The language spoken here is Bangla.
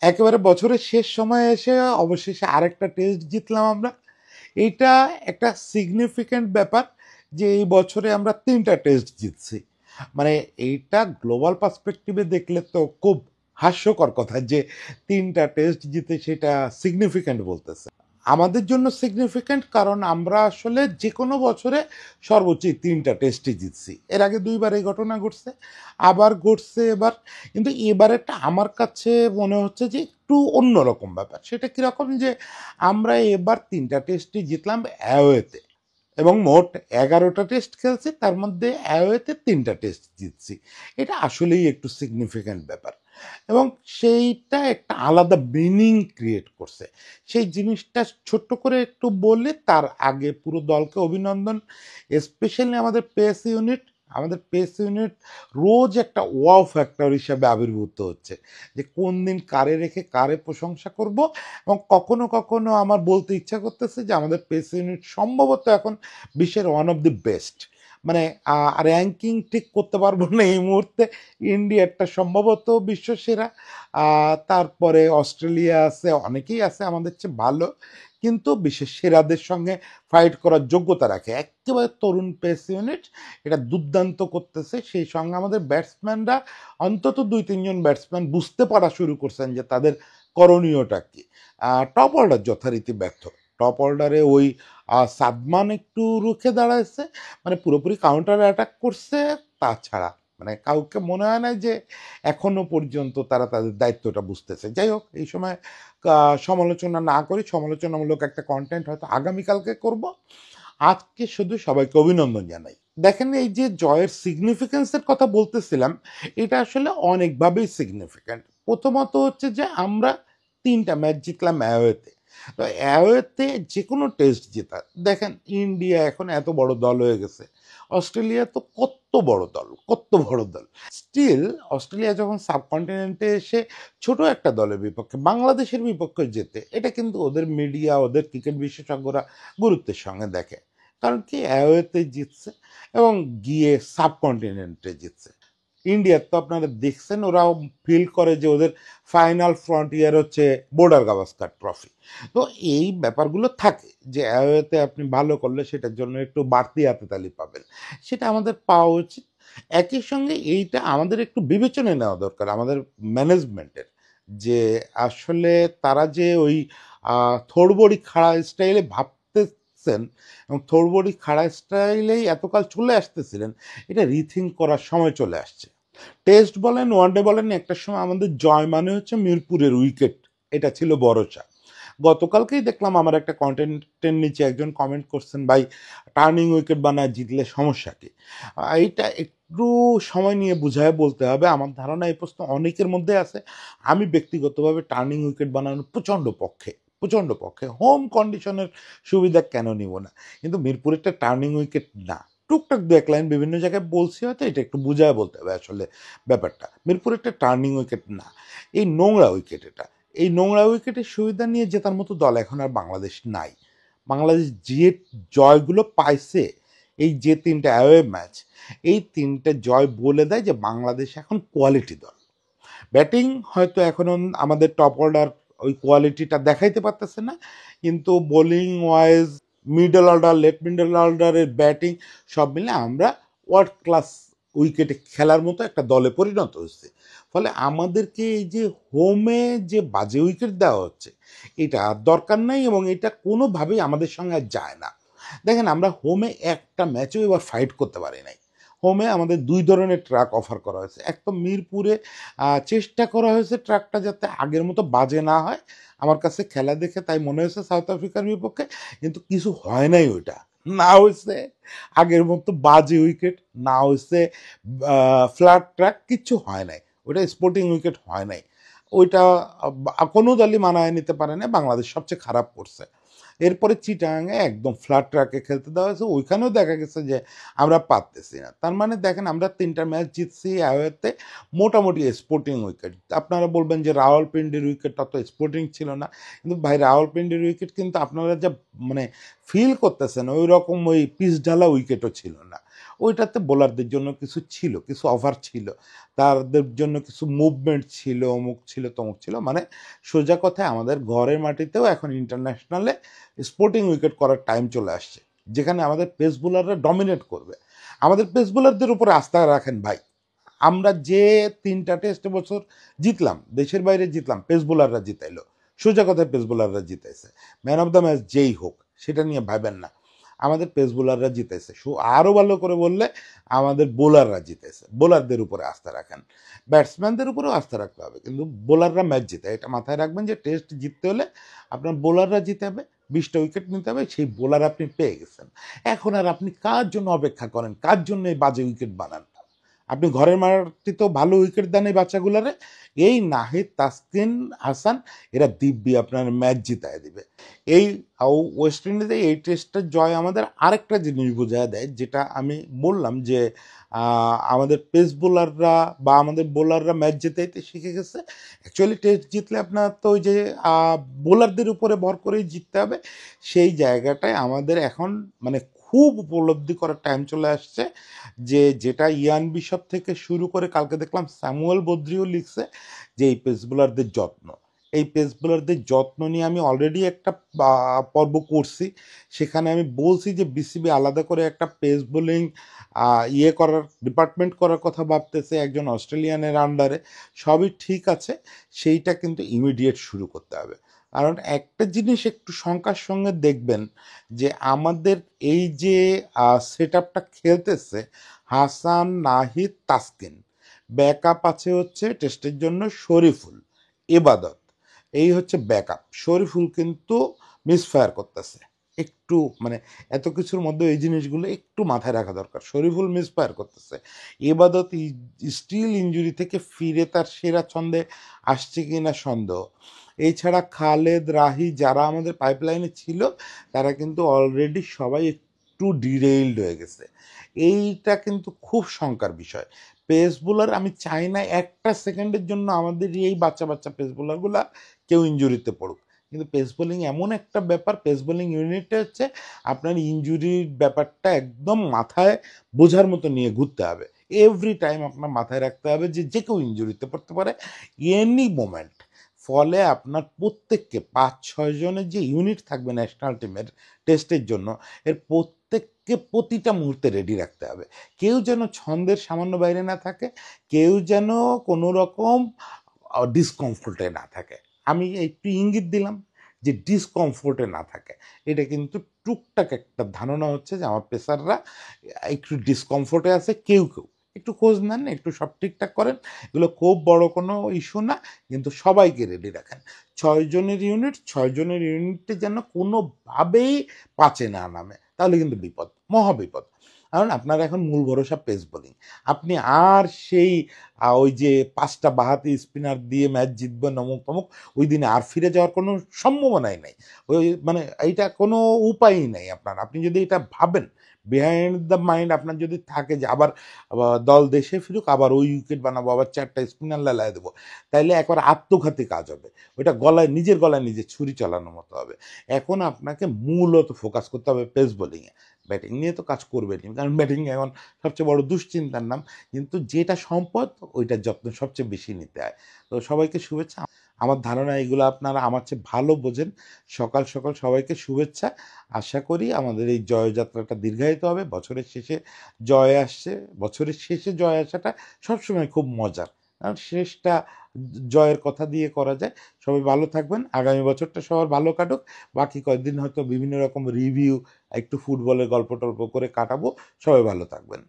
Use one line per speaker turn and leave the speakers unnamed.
একেবারে বছরের শেষ সময়ে এসে অবশেষে আরেকটা টেস্ট জিতলাম আমরা। এইটা একটা সিগনিফিক্যান্ট ব্যাপার যে এই বছরে আমরা ৩টা টেস্ট জিতছি। মানে এইটা গ্লোবাল পার্সপেক্টিভে দেখলে তো খুব হাস্যকর কথা যে ৩টা টেস্ট জিতে সেটা সিগনিফিক্যান্ট বলতেছে। আমাদের জন্য সিগনিফিক্যান্ট কারণ আমরা আসলে যে কোনো বছরে সর্বোচ্চ ৩টা টেস্টই জিতছি। এর আগে ২বার এই ঘটনা ঘটছে, আবার ঘটছে এবার। কিন্তু এবারেরটা আমার কাছে মনে হচ্ছে যে একটু অন্যরকম ব্যাপার। সেটা কীরকম যে আমরা এবার ৩টা টেস্টই জিতলাম অ্যাওয়েতে, এবং মোট ১১টা টেস্ট খেলছি, তার মধ্যে অ্যাওয়েতে ৩টা টেস্ট জিতছি। এটা আসলেই একটু সিগনিফিক্যান্ট ব্যাপার, এবং সেইটা একটা আলাদা মিনিং ক্রিয়েট করছে। সেই জিনিসটা ছোট্ট করে একটু বলে তার আগে পুরো দলকে অভিনন্দন। স্পেশালি আমাদের পেস ইউনিট রোজ একটা ওয়াও ফ্যাক্টর হিসাবে আবির্ভূত হচ্ছে, যে কোন দিন কারে রেখে কারে প্রশংসা করব। এবং কখনো কখনো আমার বলতে ইচ্ছা করতেছে যে আমাদের পেস ইউনিট সম্ভবত এখন বিশ্বের ওয়ান অফ দি বেস্ট। মানে র্যাঙ্কিং ঠিক করতে পারবো না এই মুহূর্তে। ইন্ডিয়ারটা সম্ভবত বিশ্বসেরা, তারপরে অস্ট্রেলিয়া আছে, অনেকেই আছে আমাদের চেয়ে ভালো, কিন্তু বিশ্বের সেরাদের সঙ্গে ফাইট করার যোগ্যতা রাখে। একেবারে তরুণ পেস ইউনিট, এটা দুর্দান্ত করতেছে। সেই সঙ্গে আমাদের ব্যাটসম্যানরা, অন্তত ২-৩ জন ব্যাটসম্যান বুঝতে পারা শুরু করছেন যে তাদের করণীয়টা কী। টপ অর্ডার যথারীতি ব্যর্থ। টপ অর্ডারে ওই সাদমান একটু রুখে দাঁড়াইছে, মানে পুরোপুরি কাউন্টার অ্যাটাক করছে। তাছাড়া মানে কাউকে মনে হয় না যে এখনো পর্যন্ত তারা তাদের দায়িত্বটা বুঝতেছে। যাই হোক, এই সময় সমালোচনা না করি, সমালোচনামূলক একটা কন্টেন্ট হয়তো আগামীকালকে করব। আজকে শুধু সবাইকে অভিনন্দন জানাই। দেখেন, এই যে জয়ের সিগনিফিকেন্সের কথা বলতেছিলাম, এটা আসলে অনেকভাবেই সিগনিফিক্যান্ট। প্রথমত হচ্ছে যে আমরা ৩টা ম্যাচ জিতলাম অ্যাওয়েতে। তো অ্যাওয়েতে যে কোনো টেস্ট জেতা, দেখেন ইন্ডিয়া এখন এত বড় দল হয়ে গেছে, অস্ট্রেলিয়া তো কত বড় দল, কত বড় দল। স্টিল অস্ট্রেলিয়া যখন সাবকন্টিনেন্টে এসে ছোট একটা দলের বিপক্ষে, বাংলাদেশের বিপক্ষে জেতে, এটা কিন্তু ওদের মিডিয়া, ওদের ক্রিকেট বিশেষজ্ঞরা গুরুত্বের সঙ্গে দেখে। কারণ কি, অ্যাওয়েতে জিতছে এবং গিয়ে সাবকন্টিনেন্টে জিতছে। ইন্ডিয়ার তো আপনারা দেখছেন, ওরাও ফিল করে যে ওদের ফাইনাল ফ্রন্টিয়ার হচ্ছে বর্ডার গাভাস্কার ট্রফি। তো এই ব্যাপারগুলো থাকে যে অ্যাওয়েতে আপনি ভালো করলে সেটার জন্য একটু বাড়তি হাতেতালি পাবেন, সেটা আমাদের পাওয়া উচিত। একই সঙ্গে এইটা আমাদের একটু বিবেচনায় নেওয়া দরকার আমাদের ম্যানেজমেন্টের, যে আসলে তারা যে ওই থোড়বড়ি খাড়া স্টাইলে ভাবতেছেন এবং থোড়বড়ি খাড়া স্টাইলেই এতকাল চলে আসতেছিলেন, এটা রিথিঙ্ক করার সময় চলে আসছে। টেস্ট বলেন, ওয়ানডে বলেন, একটা সময় আমাদের জয় মানে হচ্ছে মিরপুরের উইকেট, এটা ছিল ভরসা। গতকালকেই দেখলাম আমার একটা কন্টেন্টের নিচে একজন কমেন্ট করছেন, ভাই টার্নিং উইকেট বানায় জিতলে সমস্যা কি। এইটা একটু সময় নিয়ে বুঝায় বলতে হবে। আমার ধারণা এই প্রশ্ন অনেকের মধ্যে আছে। আমি ব্যক্তিগতভাবে টার্নিং উইকেট বানানোর প্রচণ্ড পক্ষে। হোম কন্ডিশনের সুবিধা কেন নিব না, কিন্তু মিরপুরেরটা টার্নিং উইকেট না। টুকটাক দু এক লাইন বিভিন্ন জায়গায় বলছি, হয়তো এটা একটু বুঝায় বলতে হবে আসলে ব্যাপারটা। মিরপুরেরটা টার্নিং উইকেট না, এই নোংরা উইকেট এটা। এই নোংরা উইকেটের সুবিধা নিয়ে জেতার মতো দল এখন আর বাংলাদেশ নাই। বাংলাদেশ যে জয়গুলো পাইছে, এই যে ৩টা অ্যাওয়ে ম্যাচ, এই ৩টে জয় বলে দেয় যে বাংলাদেশ এখন কোয়ালিটি দল। ব্যাটিং হয়তো এখনও আমাদের টপ অর্ডার ওই কোয়ালিটিটা দেখাইতে পারতেছে না, কিন্তু bowling wise, middle order, left middle অর্ডারের ব্যাটিং সব মিলে আমরা ওয়ার্ল্ড ক্লাস উইকেটে খেলার মতো একটা দলে পরিণত হচ্ছে। ফলে আমাদেরকে এই যে হোমে যে বাজে উইকেট দেওয়া হচ্ছে, এটা আর দরকার নাই, এবং এটা কোনোভাবেই আমাদের সঙ্গে আর যায় না। দেখেন, আমরা হোমে একটা ম্যাচও এবার ফাইট করতে পারি নাই। হোমে আমাদের ২ ধরনের ট্রাক অফার করা হয়েছে। এক তো মিরপুরে চেষ্টা করা হয়েছে ট্রাকটা যাতে আগের মতো বাজে না হয়। আমার কাছে খেলা দেখে তাই মনে হয়েছে সাউথ আফ্রিকার বিপক্ষে, কিন্তু কিছু হয় নাই ওইটা। না হয়েছে আগের মতো বাজে উইকেট, না হয়েছে ফ্ল্যাট ট্র্যাক, কিচ্ছু হয় নাই। ওইটা স্পোর্টিং উইকেট হয় নাই। ওইটা কোনো দলই মানায় নিতে পারে না, বাংলাদেশ সবচেয়ে খারাপ করছে। এরপরে চিটাগাঙে একদম ফ্ল্যাট ট্র্যাকে খেলতে দেওয়া হয়েছে, ওইখানেও দেখা গেছে যে আমরা পারতেছি না। তার মানে দেখেন, আমরা 3টা ম্যাচ জিতছি অ্যাওয়েতে, মোটামুটি স্পোর্টিং উইকেট। আপনারা বলবেন যে রাওয়ালপিন্ডির উইকেটটা তো স্পোর্টিং ছিল না, কিন্তু ভাই রাওয়ালপিন্ডির উইকেট কিন্তু আপনারা যা মানে ফিল করতেছেন ওই রকম ওই পিচ ঢালা উইকেটও ছিল না। ওইটাতে বোলারদের জন্য কিছু ছিল, কিছু ওভার ছিল, তাদের জন্য কিছু মুভমেন্ট ছিল, অমুক ছিল তমুক ছিল। মানে সোজা কথায় আমাদের ঘরের মাটিতেও এখন ইন্টারন্যাশনালে স্পোর্টিং উইকেট করার টাইম চলে আসছে, যেখানে আমাদের পেস বোলাররা ডমিনেট করবে। আমাদের পেস বোলারদের উপরে আস্থা রাখেন ভাই। আমরা যে 3টা টেস্ট বছর জিতলাম, দেশের বাইরে জিতলাম, পেস বোলাররা জিতাইলো। সোজা কথায় পেস বোলাররা জিতাইছে। ম্যান অফ দ্য ম্যাচ যেই হোক, সেটা নিয়ে ভাবেন না, আমাদের পেস বোলাররা জিতেছে। আরও ভালো করে বললে আমাদের বোলাররা জিতেছে। বোলারদের উপরে আস্থা রাখেন, ব্যাটসম্যানদের উপরেও আস্থা রাখতে হবে, কিন্তু বোলাররা ম্যাচ জিতে। এটা মাথায় রাখবেন যে টেস্ট জিততে হলে আপনার বোলাররা জিতে হবে, 20টা উইকেট নিতে হবে, সেই বোলার আপনি পেয়ে গেছেন। এখন আর আপনি কার জন্য অপেক্ষা করেন, কার জন্য এই বাজে উইকেট বানান? আপনি ঘরের মাটিতেও ভালো উইকেট দেন এই বাচ্চাগুলারে। এই নাহিদ, তাসকিন, হাসান, এরা দিব্যি আপনার ম্যাচ জিতায় দিবে। এই ওয়েস্ট ইন্ডিজে এই টেস্টের জয় আমাদের আরেকটা জিনিস বোঝায় দেয়, যেটা আমি বললাম যে আমাদের পেস বোলাররা বা আমাদের বোলাররা ম্যাচ জিতাইতে শিখে গেছে। অ্যাকচুয়ালি টেস্ট জিতলে আপনার তো ওই যে বোলারদের উপরে ভর করেই জিততে হবে, সেই জায়গাটায় আমাদের এখন মানে খুব উপলব্ধি করার টাইম চলে আসছে। যেটা ইয়ান বিশপ থেকে শুরু করে কালকে দেখলাম স্যামুয়েল বদ্রিও লিখছে, যে এই পেস বোলারদের যত্ন, এই পেস বোলারদের যত্ন নিয়ে আমি অলরেডি একটা পর্ব করছি। সেখানে আমি বলছি যে বিসিবি আলাদা করে একটা পেস বোলিং করার ডিপার্টমেন্ট করার কথা ভাবতেছে একজন অস্ট্রেলিয়ানের আন্ডারে। সবই ঠিক আছে, সেইটা কিন্তু ইমিডিয়েট শুরু করতে হবে। কারণ একটা জিনিস একটু শঙ্কার সঙ্গে দেখবেন, যে আমাদের এই যে সেট আপটা খেলতেছে, হাসান, নাহিদ, তাসকিন, ব্যাকআপ আছে হচ্ছে টেস্টের জন্য শরীফুল, ইবাদত, এই হচ্ছে ব্যাকআপ। শরীফুল কিন্তু মিসফায়ার করতেছে একটু, মানে এত কিছুর মধ্যে এই জিনিসগুলো একটু মাথায় রাখা দরকার। শরীফুল মিসফায়ার করতেছে, ইবাদত স্টিল ইনজুরি থেকে ফিরে তার সেরা ছন্দে আসছে কিনা সন্দেহ। এছাড়া খালেদ, রাহি, যারা আমাদের পাইপলাইনে ছিল, তারা কিন্তু অলরেডি সবাই একটু ডিরেইলড হয়ে গেছে। এইটা কিন্তু খুব শঙ্কার বিষয়। পেস বোলার আমি চাই না একটা সেকেন্ডের জন্য আমাদের এই বাচ্চা বাচ্চা পেস বোলারগুলা কেউ ইনজুরিতে পড়ুক। কিন্তু পেস বোলিং এমন একটা ব্যাপার, পেস বোলিং ইউনিটে হচ্ছে আপনার ইনজুরির ব্যাপারটা একদম মাথায় বোঝার মতো নিয়ে ঘুরতে হবে। এভরি টাইম আপনার মাথায় রাখতে হবে যে যে কেউ ইনজুরিতে পড়তে পারে এনি মোমেন্ট। ফলে আপনার প্রত্যেককে 5-6 জনের যে ইউনিট থাকবে ন্যাশনাল টিমের টেস্টের জন্য, এর প্রত্যেককে প্রতিটা মুহূর্তে রেডি রাখতে হবে। কেউ যেন ছন্দের সামান্য বাইরে না থাকে, কেউ যেন কোনো রকম ডিসকমফোর্টে না থাকে। আমি একটু ইঙ্গিত দিলাম যে ডিসকমফোর্টে না থাকে। এটা কিন্তু টুকটাক একটা ধারণা হচ্ছে যে আমার পেসাররা একটু ডিসকমফোর্টে আছে। কেউ কেউ একটু খোঁজ নেন, একটু সব ঠিকঠাক করেন। এগুলো খুব বড় কোনো ইস্যু না, কিন্তু সবাইকে রেডি রাখেন। 6 জনের ইউনিট, 6 জনের ইউনিটে যেন কোনোভাবেই 5-এ না নামে, তাহলে কিন্তু বিপদ, মহা বিপদ। কারণ আপনার এখন মূল ভরসা পেস বোলিং। আপনি আর সেই ওই যে 5টা বাঁহাতি স্পিনার দিয়ে ম্যাচ জিতবেন অমুক তমুক, ওই দিনে আর ফিরে যাওয়ার কোনো সম্ভাবনাই নাই। ওই মানে এইটা কোনো উপায়ই নেই আপনার। আপনি যদি এটা ভাবেন, বিহাইন্ড দ্য মাইন্ড আপনার যদি থাকে যে আবার দল দেশে ফিরুক, আবার ওই উইকেট বানাবো, আবার 4টা স্পিনার লাগায় দেবো, তাইলে একবার আত্মঘাতী কাজ হবে। ওইটা নিজের গলায় নিজে ছুরি চালানোর মতো হবে। এখন আপনাকে মূলত ফোকাস করতে হবে পেস বোলিংয়ে। ব্যাটিং নিয়ে তো কাজ করবেনই, কারণ ব্যাটিং এখন সবচেয়ে বড় দুশ্চিন্তার নাম। কিন্তু যেটা সম্পদ, ওইটার যত্ন সবচেয়ে বেশি নিতে হয়। তো সবাইকে শুভেচ্ছা। আমার ধারণা এগুলো আপনারা আমার চেয়ে ভালো বোঝেন। সকাল সকাল সবাইকে শুভেচ্ছা। আশা করি আমাদের এই জয়যাত্রাটা দীর্ঘায়িত হবে। বছরের শেষে জয় আসছে, বছরের শেষে জয় আসাটা সবসময় খুব মজার, কারণ শেষটা জয়ের কথা দিয়ে করা যায়। সবাই ভালো থাকবেন, আগামী বছরটা সবার ভালো কাটুক। বাকি কয়েকদিন হয়তো বিভিন্ন রকম রিভিউ, একটু ফুটবলের গল্প টল্প করে কাটাবো। সবাই ভালো থাকবেন।